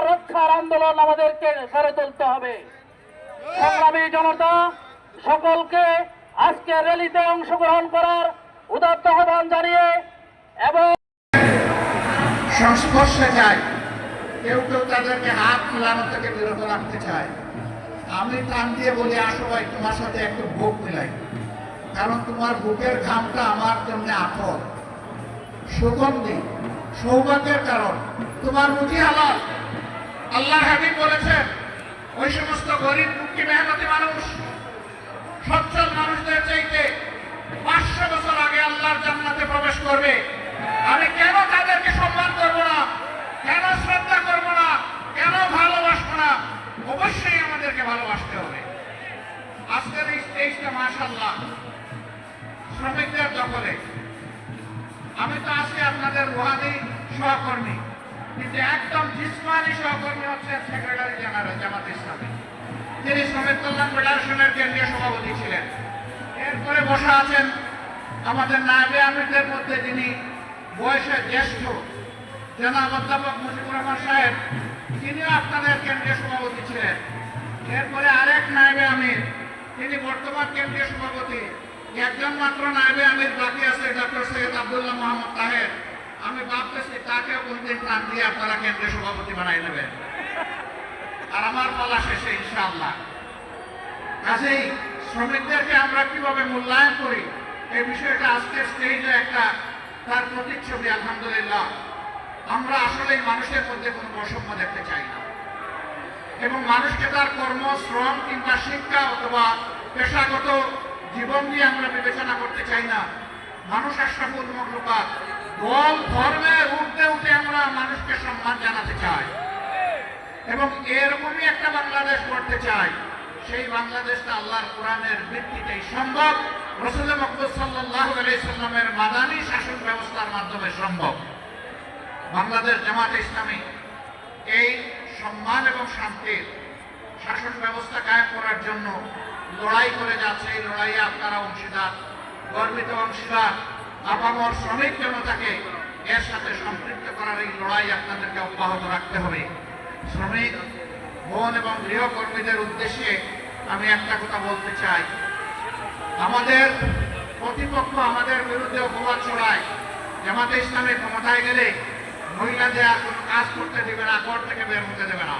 রক্ষার আন্দোলন আমাদেরকে গড়ে তুলতে হবে। সংগ্রামী জনতা, সকলকে আজকে র্যালিতে অংশগ্রহণ করার উদাত্ত আহ্বান জানিয়ে এবং সংস্পর্শে যায়, কেউ কেউ তাদেরকে হাত মিলানো থেকে বিরত রাখতে চায়। আমি টান দিয়ে বলি, আসো ভাই, তোমার সাথে একটু বুক মিলাই, কারণ তোমার বুকের ঘামটা আমার জন্য আফর, সুগন্ধি, সৌভাগ্যের কারণ। তোমার রুজি হালাল। আল্লাহ হাবিব বলেছেন, ওই সমস্ত গরিব দুঃখী মেহনতি মানুষ সচ্ছল মানুষদের চাইতে 500 বছর আগে আল্লাহর জান্নাতে প্রবেশ করবে। আমি কেন তাদেরকে সম্মান করব না, কেন শ্রদ্ধা করব না, কেন ভালোবাসবো না? অবশ্যই আমাদেরকে ভালোবাসতে হবে। আজকের এই স্টেজটা মাশাআল্লাহ শ্রমিকদের দখলে। আমি তো আজকে আপনাদের রুহানি সহকর্মী, কিন্তু একদম জিসমানি সহকর্মী হচ্ছেন সেক্রেটারি জেনারেল জামাত ইসলামী, তিনি শ্রমিক কল্যাণ ফেডারেশনের কেন্দ্রীয় সভাপতি ছিলেন। এরপরে বসা আছেন আমাদের নায়েবে আমিরদের মধ্যে যিনি বয়সে জ্যেষ্ঠ, জনাব অধ্যাপক মুজিবুর রহমান সাহেব, তিনিও আপনাদের কেন্দ্রীয় সভাপতি ছিলেন। এরপরে আরেক নায়েবে আমির, তিনি বর্তমান কেন্দ্রীয় সভাপতি। একজন মাত্র নায়েবে আমির বাকি আছে, ডক্টর সৈয়দ আব্দুল্লাহ মোহাম্মদ তাহের। আমি ভাবতেছি তাকেও কোনদিন প্রাণ দিয়ে আপনারা কেন্দ্রীয় সভাপতি বানাই নেবেন, আর আমার পালা শেষে ইনশাআল্লাহ। কাজেই শ্রমিকদেরকে আমরা কিভাবে মূল্যায়ন করি, এই বিষয়টা আজকের স্টেজে একটা তার প্রতিচ্ছবি। আলহামদুলিল্লাহ, আমরা আসলে মানুষের মধ্যে কোনো বৈষম্য দেখতে চাই না, এবং মানুষকে তার কর্ম, শ্রম কিংবা শিক্ষা অথবা পেশাগত জীবন দিয়ে আমরা বিবেচনা করতে চাই না। মানুষ আশরাফুল মাখলুকাত, দল ধর্মের ঊর্ধ্বে উঠে আমরা মানুষকে সম্মান জানাতে চাই, এবং এরকমই একটা বাংলাদেশ গড়তে চাই। সেই বাংলাদেশটা আল্লাহর কোরআনের ভিত্তিতেই সম্ভব, রাসূল মুহাম্মদ সাল্লাল্লাহু আলাইহি সাল্লামের মাদানী শাসন ব্যবস্থার মাধ্যমে সম্ভব। বাংলাদেশ জামাত ইসলামী এই সম্মান এবং শান্তির শাসন ব্যবস্থা কায়েম করার জন্য লড়াই করে যাচ্ছে। এই লড়াইয়ে আপনারা অংশীদার, গর্বিত অংশীদার। আপামর শ্রমিক জনতাকে এর সাথে সম্পৃক্ত করার এই লড়াই আপনাদেরকে অব্যাহত রাখতে হবে। শ্রমিক বোন এবং গৃহকর্মীদের উদ্দেশ্যে আমি একটা কথা বলতে চাই, আমাদের প্রতিপক্ষ আমাদের বিরুদ্ধে অপবাদ ছড়ায়, জামাতে ইসলামী ক্ষমতায় গেলে মহিলাদের আর কোনো কাজ করতে দেবে না, ঘর থেকে বের হতে দেবে না।